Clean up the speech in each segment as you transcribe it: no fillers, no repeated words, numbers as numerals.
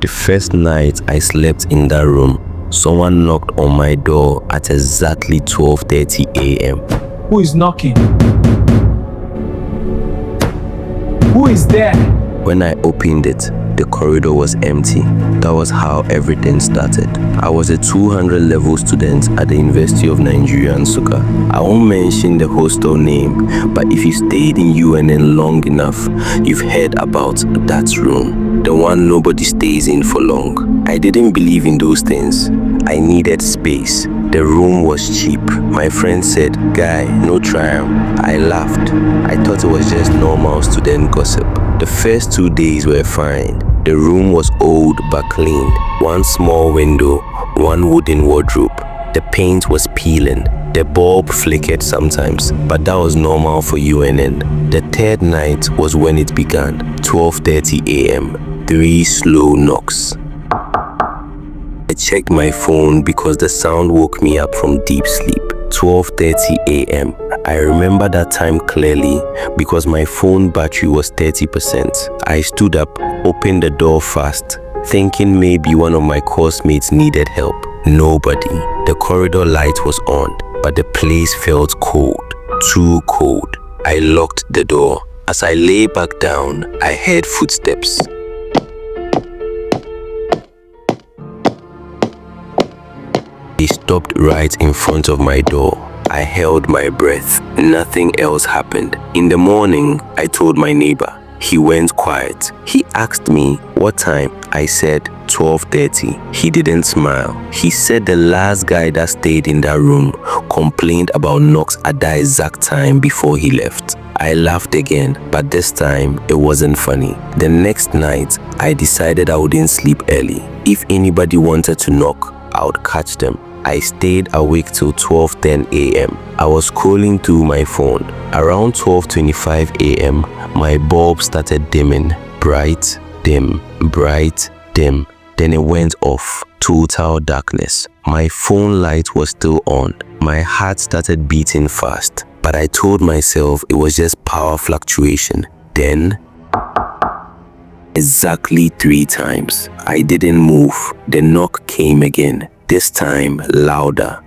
The first night I slept in that room, someone knocked on my door at exactly 12:30 a.m. Who is knocking? Who is there? When I opened it, the corridor was empty. That was how everything started. I was a 200 level student at the University of Nigeria, Nsukka. I won't mention the hostel name, but if you stayed in UNN long enough, you've heard about that room. The one nobody stays in for long. I didn't believe in those things. I needed space. The room was cheap. My friend said, "Guy, no triumph." I laughed. I thought it was just normal student gossip. The first 2 days were fine. The room was old but clean. One small window, one wooden wardrobe. The paint was peeling. The bulb flickered sometimes, but that was normal for UNN. The third night was when it began, 12:30 a.m. 3 slow knocks. I checked my phone because the sound woke me up from deep sleep. 12:30 a.m. I remember that time clearly because my phone battery was 30%. I stood up, opened the door fast, thinking maybe one of my course mates needed help. Nobody. The corridor light was on, but the place felt cold. Too cold. I locked the door. As I lay back down, I heard footsteps. They stopped right in front of my door. I held my breath. Nothing else happened. In the morning, I told my neighbor. He went quiet. He asked me what time. I said 12:30. He didn't smile. He said the last guy that stayed in that room complained about knocks at that exact time before he left. I laughed again, but this time it wasn't funny. The next night, I decided I wouldn't sleep early. If anybody wanted to knock, I would catch them. I stayed awake till 12:10 a.m. I was scrolling through my phone. Around 12:25 a.m., my bulb started dimming. Bright, dim, bright, dim. Then it went off. Total darkness. My phone light was still on. My heart started beating fast. But I told myself it was just power fluctuation. Then, exactly 3 times, I didn't move. The knock came again. This time louder.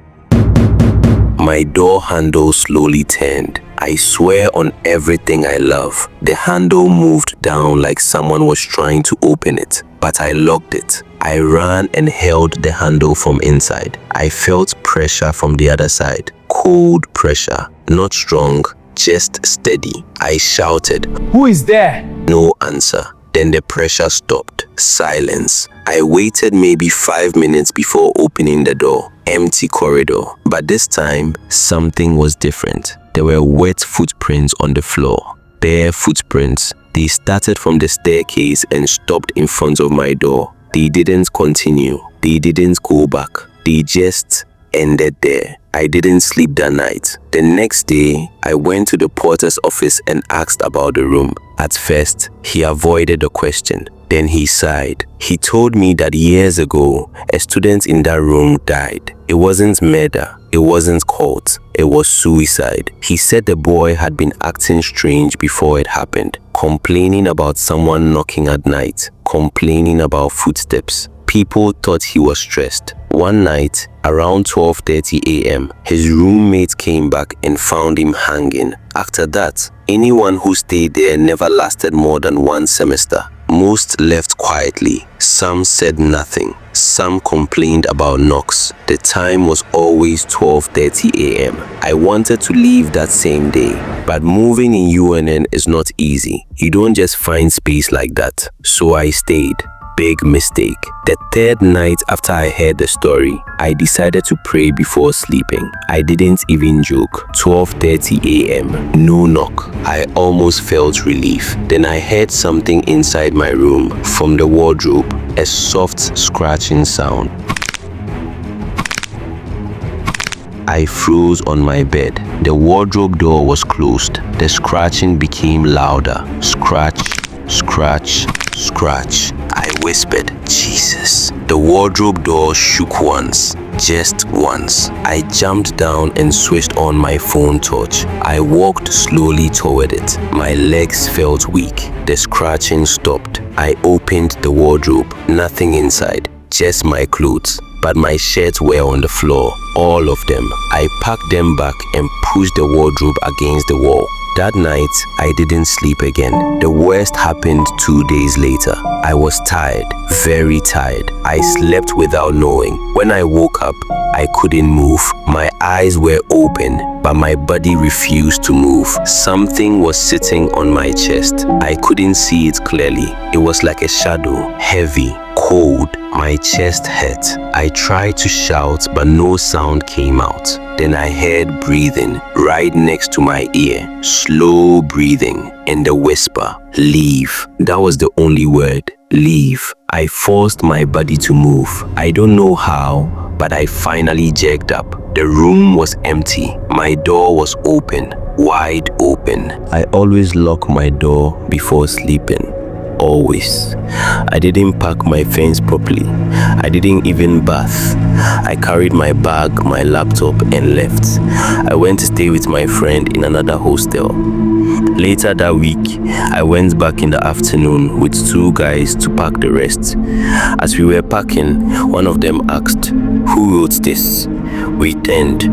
My door handle slowly turned. I swear on everything I love. The handle moved down like someone was trying to open it, but I locked it. I ran and held the handle from inside. I felt pressure from the other side. Cold pressure, not strong, just steady. I shouted, "Who is there?" No answer. Then the pressure stopped. Silence. I waited maybe 5 minutes before opening the door. Empty corridor. But this time, something was different. There were wet footprints on the floor. Bare footprints. They started from the staircase and stopped in front of my door. They didn't continue. They didn't go back. They just ended there. I didn't sleep that night. The next day, I went to the porter's office and asked about the room. At first, he avoided the question. Then he sighed. He told me that years ago, a student in that room died. It wasn't murder. It wasn't cult. It was suicide. He said the boy had been acting strange before it happened, complaining about someone knocking at night, complaining about footsteps. People thought he was stressed. One night, around 12:30 a.m., his roommate came back and found him hanging. After that, anyone who stayed there never lasted more than 1 semester. Most left quietly. Some said nothing. Some complained about knocks. The time was always 12:30 a.m. I wanted to leave that same day, but moving in UNN is not easy. You don't just find space like that. So I stayed. Big mistake. The third night after I heard the story, I decided to pray before sleeping. I didn't even joke. 12:30 a.m. No knock. I almost felt relief. Then I heard something inside my room from the wardrobe. A soft scratching sound. I froze on my bed. The wardrobe door was closed. The scratching became louder. Scratch, scratch, scratch. I whispered, "Jesus." The wardrobe door shook once, just once. I jumped down and switched on my phone torch. I walked slowly toward it. My legs felt weak. The scratching stopped. I opened the wardrobe, nothing inside, just my clothes. But my shirts were on the floor, all of them. I packed them back and pushed the wardrobe against the wall. That night, I didn't sleep again. The worst happened 2 days later. I was tired, very tired. I slept without knowing. When I woke up, I couldn't move. My eyes were open, but my body refused to move. Something was sitting on my chest. I couldn't see it clearly. It was like a shadow, heavy, cold. My chest hurt. I tried to shout, but no sound came out. Then I heard breathing right next to my ear. Slow breathing and a whisper, "Leave." That was the only word, leave. I forced my body to move. I don't know how, but I finally jerked up. The room was empty. My door was open, wide open. I always lock my door before sleeping. Always. I didn't pack my things properly. I didn't even bath. I carried my bag, my laptop, and left. I went to stay with my friend in another hostel. Later that week, I went back in the afternoon with 2 guys to pack the rest. As we were packing, one of them asked, "Who wrote this?" We turned.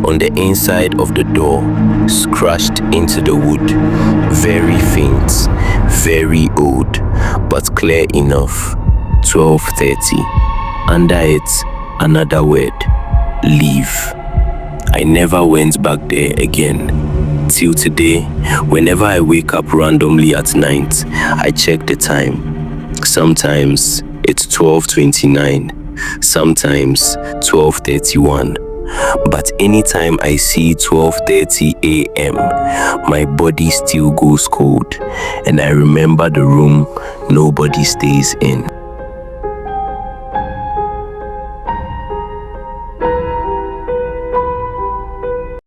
On the inside of the door, scratched into the wood, very faint, very old, but clear enough. 12:30. Under it, another word, leave. I never went back there again. Till today, whenever I wake up randomly at night, I check the time. Sometimes it's 12:29, sometimes 12:31. But anytime I see 12:30 a.m., my body still goes cold, and I remember the room nobody stays in.